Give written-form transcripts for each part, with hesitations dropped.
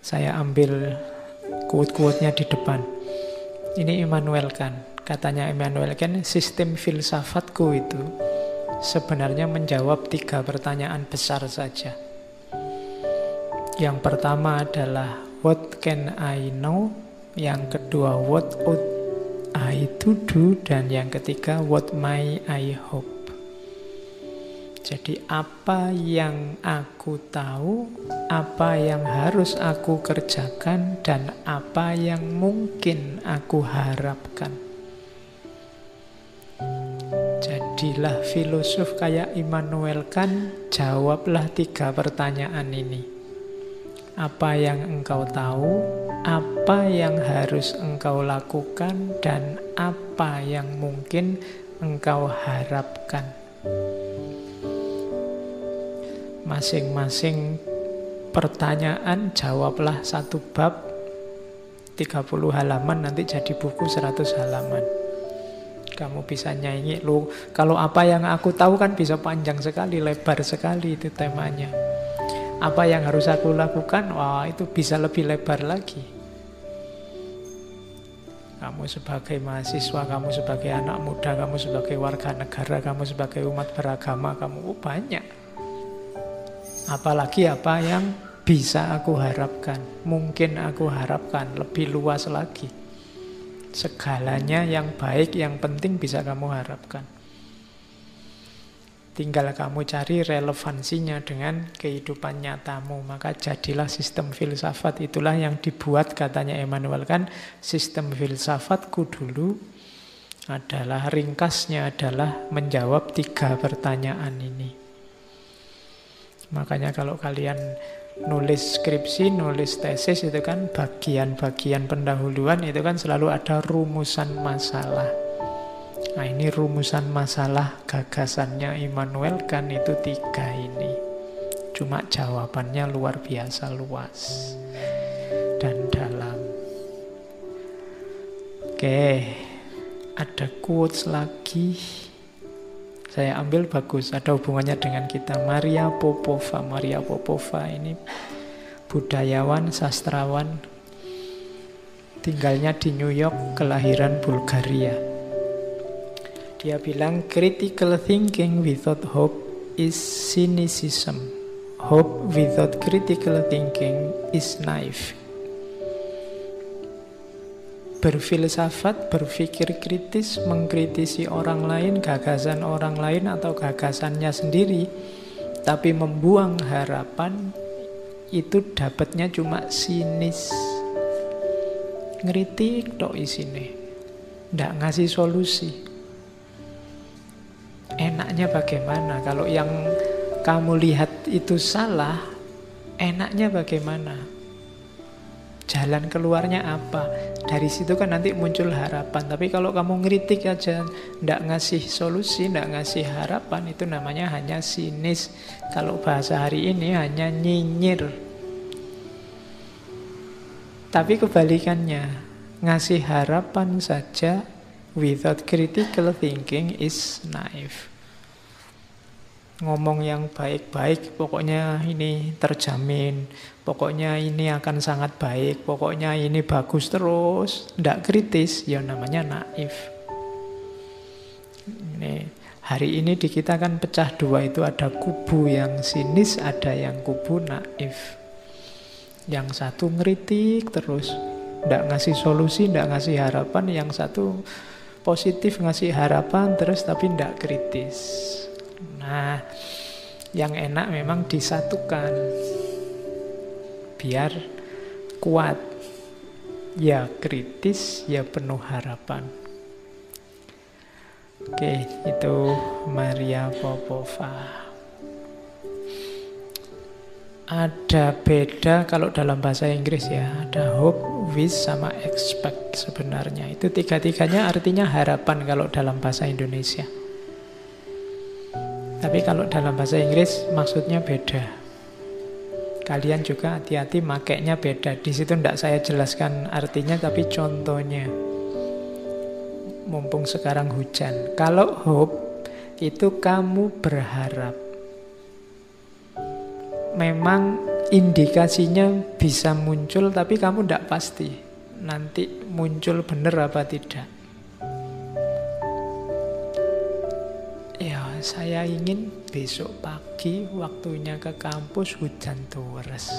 Saya ambil quote-quote-nya di depan. Ini Immanuel Kant. Katanya Immanuel Kant, sistem filsafatku itu sebenarnya menjawab 3 pertanyaan besar saja. Yang pertama adalah what can I know? Yang kedua what ought I to do? Dan yang ketiga what may I hope? Jadi apa yang aku tahu, apa yang harus aku kerjakan, dan apa yang mungkin aku harapkan. Jadilah filosof kayak Immanuel Kant, jawablah 3 pertanyaan ini. Apa yang engkau tahu, apa yang harus engkau lakukan, dan apa yang mungkin engkau harapkan. Masing-masing pertanyaan jawablah 1 bab 30 halaman, nanti jadi buku 100 halaman. Kamu bisa nyanyi, lu kalau apa yang aku tahu kan bisa panjang sekali, lebar sekali itu temanya. Apa yang harus aku lakukan, wah itu bisa lebih lebar lagi. Kamu sebagai mahasiswa, kamu sebagai anak muda, kamu sebagai warga negara, kamu sebagai umat beragama, kamu banyak. Apalagi apa yang bisa aku harapkan, mungkin aku harapkan, lebih luas lagi. Segalanya yang baik, yang penting bisa kamu harapkan. Tinggal kamu cari relevansinya dengan kehidupan nyatamu. Maka jadilah sistem filsafat. Itulah yang dibuat, katanya Immanuel Kant, sistem filsafatku dulu adalah, ringkasnya adalah menjawab 3 pertanyaan ini. Makanya kalau kalian nulis skripsi, nulis tesis itu kan bagian-bagian pendahuluan itu kan selalu ada rumusan masalah. Nah ini rumusan masalah gagasannya Immanuel Kant itu 3 ini. Cuma jawabannya luar biasa luas dan dalam. Oke, ada quotes lagi. Saya ambil bagus, ada hubungannya dengan kita. Maria Popova. Maria Popova ini budayawan, sastrawan, tinggalnya di New York, kelahiran Bulgaria. Dia bilang, critical thinking without hope is cynicism. Hope without critical thinking is naive. Berfilsafat, berpikir kritis, mengkritisi orang lain, gagasan orang lain atau gagasannya sendiri, tapi membuang harapan, itu dapatnya cuma sinis. Ngeritik tok isine, ndak ngasih solusi. Enaknya bagaimana? Kalau yang kamu lihat itu salah, enaknya bagaimana? Jalan keluarnya apa? Dari situ kan nanti muncul harapan. Tapi kalau kamu ngeritik aja, ndak ngasih solusi, ndak ngasih harapan, itu namanya hanya sinis. Kalau bahasa hari ini hanya nyinyir. Tapi kebalikannya, ngasih harapan saja without critical thinking is naive. Ngomong yang baik-baik, pokoknya ini terjamin, pokoknya ini akan sangat baik, pokoknya ini bagus terus, ndak kritis, ya namanya naif. Ini, hari ini di kita kan pecah 2, itu ada kubu yang sinis, ada yang kubu naif. Yang satu ngeritik terus, ndak ngasih solusi, ndak ngasih harapan. Yang satu positif, ngasih harapan terus tapi ndak kritis. Nah, yang enak memang disatukan biar kuat. Ya kritis, ya penuh harapan. Oke, itu Maria Popova. Ada beda kalau dalam bahasa Inggris ya, ada hope, wish, sama expect sebenarnya. Itu 3-3-nya artinya harapan kalau dalam bahasa Indonesia. Tapi kalau dalam bahasa Inggris maksudnya beda. Kalian juga hati-hati makainya beda. Di situ tidak saya jelaskan artinya, tapi contohnya. Mumpung sekarang hujan. Kalau hope itu kamu berharap. Memang indikasinya bisa muncul, tapi kamu tidak pasti nanti muncul benar apa tidak. Ya, saya ingin besok pagi waktunya ke kampus hujan terus.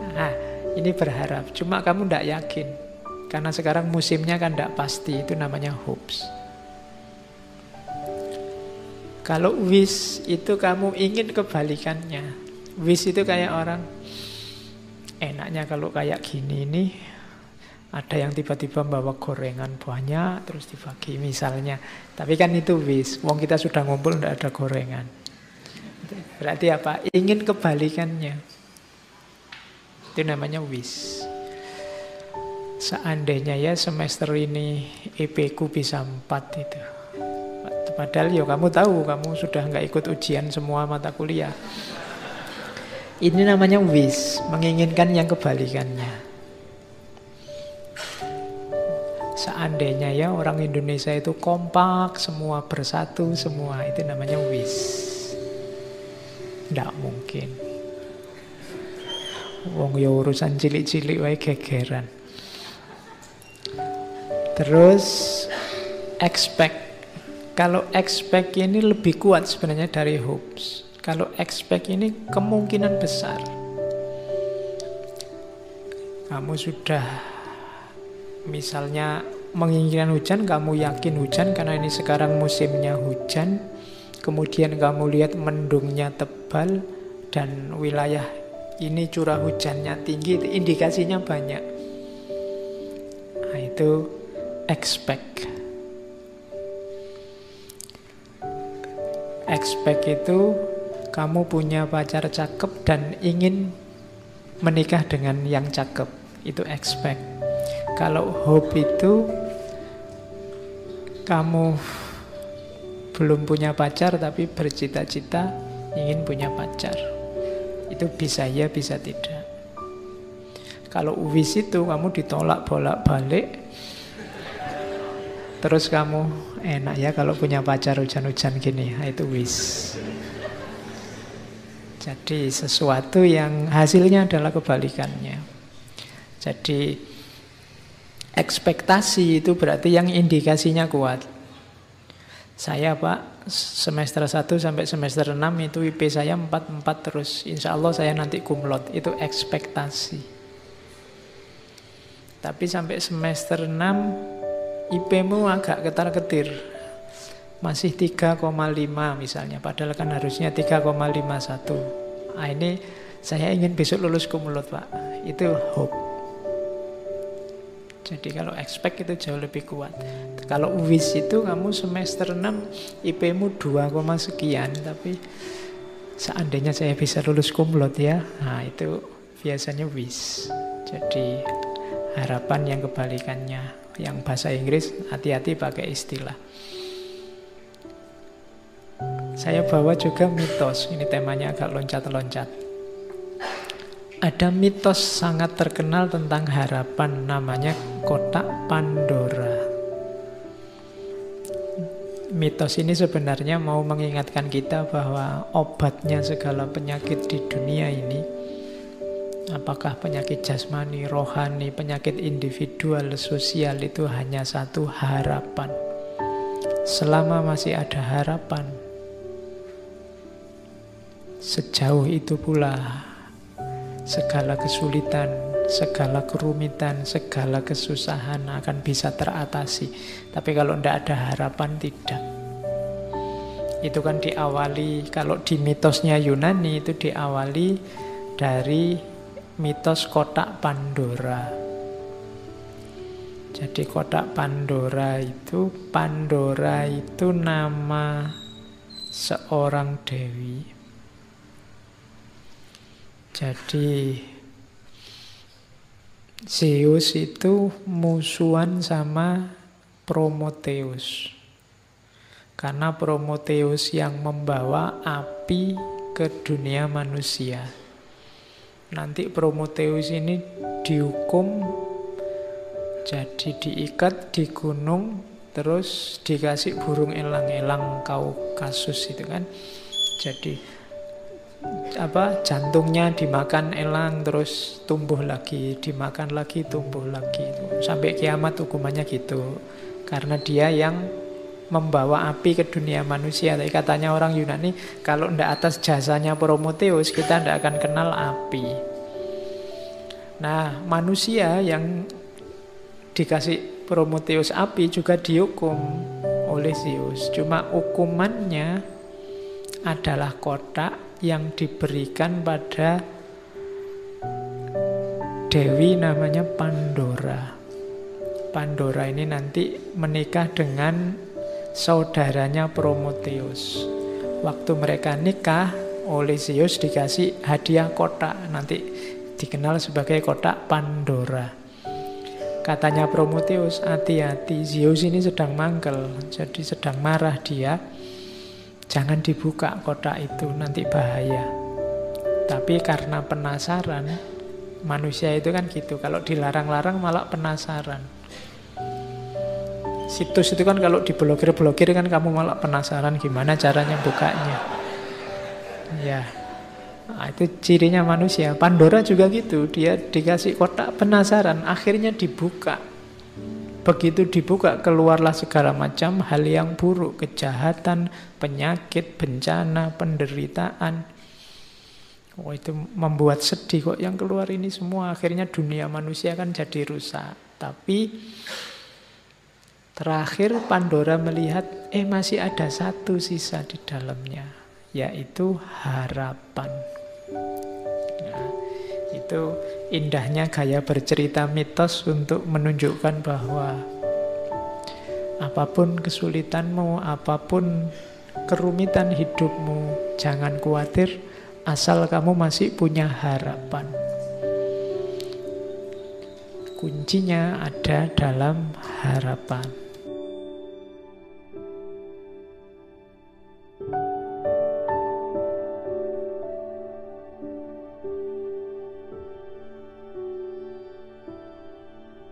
Nah, ini berharap. Cuma kamu tidak yakin. Karena sekarang musimnya kan tidak pasti. Itu namanya hopes. Kalau wish itu kamu ingin kebalikannya. Wish itu kayak orang, enaknya kalau kayak gini nih, ada yang tiba-tiba bawa gorengan banyak terus dibagi misalnya. Tapi kan itu wish. Wong kita sudah ngumpul tidak ada gorengan. Berarti apa? Ingin kebalikannya. Itu namanya wish. Seandainya ya semester ini IP ku bisa 4 itu. Padahal ya kamu tahu, kamu sudah nggak ikut ujian semua mata kuliah. Ini namanya wish, menginginkan yang kebalikannya. Seandainya ya orang Indonesia itu kompak, semua bersatu, semua, itu namanya wish. Nggak mungkin. Wong ya urusan cilik-cilik wae gegeran. Terus expect. Kalau expect ini lebih kuat sebenarnya dari hopes. Kalau expect ini kemungkinan besar. Kamu sudah misalnya menginginkan hujan, kamu yakin hujan karena ini sekarang musimnya hujan. Kemudian kamu lihat mendungnya tebal dan wilayah ini curah hujannya tinggi, indikasinya banyak. Nah, itu expect. Expect itu kamu punya pacar cakep dan ingin menikah dengan yang cakep. Itu expect. Kalau hope itu kamu belum punya pacar tapi bercita-cita ingin punya pacar. Itu bisa ya, bisa tidak. Kalau wish itu kamu ditolak bolak-balik. Terus kamu enak ya kalau punya pacar hujan-hujan gini. Nah, itu wish. Jadi sesuatu yang hasilnya adalah kebalikannya. Jadi ekspektasi itu berarti yang indikasinya kuat. Saya Pak, semester 1 sampai semester 6 itu IP saya 4 terus. Insya Allah saya nanti kumlot. Itu ekspektasi. Tapi sampai semester 6 IP-mu agak ketar-ketir. Masih 3,5 misalnya. Padahal kan harusnya 3,51. Nah, ini saya ingin besok lulus kumlot Pak. Itu hope. Jadi kalau expect itu jauh lebih kuat. Kalau wish itu kamu semester 6 IP-mu 2, sekian. Tapi seandainya saya bisa lulus kumlot ya. Nah itu biasanya wish. Jadi harapan yang kebalikannya. Yang bahasa Inggris hati-hati pakai istilah. Saya bawa juga mitos. Ini temanya agak loncat-loncat. Ada mitos sangat terkenal tentang harapan, namanya kotak Pandora. Mitos ini sebenarnya mau mengingatkan kita bahwa obatnya segala penyakit di dunia ini, apakah penyakit jasmani, rohani, penyakit individual, sosial, itu hanya satu, harapan. Selama masih ada harapan, sejauh itu pula segala kesulitan, segala kerumitan, segala kesusahan akan bisa teratasi. Tapi kalau tidak ada harapan, tidak. Itu kan diawali, kalau di mitosnya Yunani itu diawali dari mitos kotak Pandora. Jadi kotak Pandora itu nama seorang dewi. Jadi Zeus itu musuhan sama Prometheus. Karena Prometheus yang membawa api ke dunia manusia. Nanti Prometheus ini dihukum, jadi diikat di gunung, terus dikasih burung elang-elang Kaukasus itu kan. Jadi jantungnya dimakan elang terus tumbuh lagi, dimakan lagi tumbuh lagi. Sampai kiamat hukumannya gitu. Karena dia yang membawa api ke dunia manusia. Tapi katanya orang Yunani, kalau ndak atas jasanya Prometheus, kita ndak akan kenal api. Nah, manusia yang dikasih Prometheus api juga dihukum oleh Zeus. Cuma hukumannya adalah kotak yang diberikan pada dewi namanya Pandora. Pandora ini nanti menikah dengan saudaranya Prometheus. Waktu mereka nikah, oleh Zeus dikasih hadiah kotak, nanti dikenal sebagai kotak Pandora. Katanya Prometheus, hati-hati, Zeus ini sedang mangkel, jadi sedang marah dia. Jangan dibuka kotak itu, nanti bahaya. Tapi karena penasaran, manusia itu kan gitu, kalau dilarang-larang malah penasaran. Situs itu kan kalau diblokir-blokir kan kamu malah penasaran gimana caranya bukanya. Ya, nah, itu cirinya manusia. Pandora juga gitu, dia dikasih kotak penasaran, akhirnya dibuka. Begitu dibuka, keluarlah segala macam hal yang buruk, kejahatan, penyakit, bencana, penderitaan. Oh, itu membuat sedih kok yang keluar ini semua. Akhirnya dunia manusia kan jadi rusak. Tapi terakhir Pandora melihat, masih ada satu sisa di dalamnya, yaitu harapan. Nah, itu indahnya gaya bercerita mitos untuk menunjukkan bahwa apapun kesulitanmu, apapun kerumitan hidupmu, jangan khawatir asal kamu masih punya harapan. Kuncinya ada dalam harapan.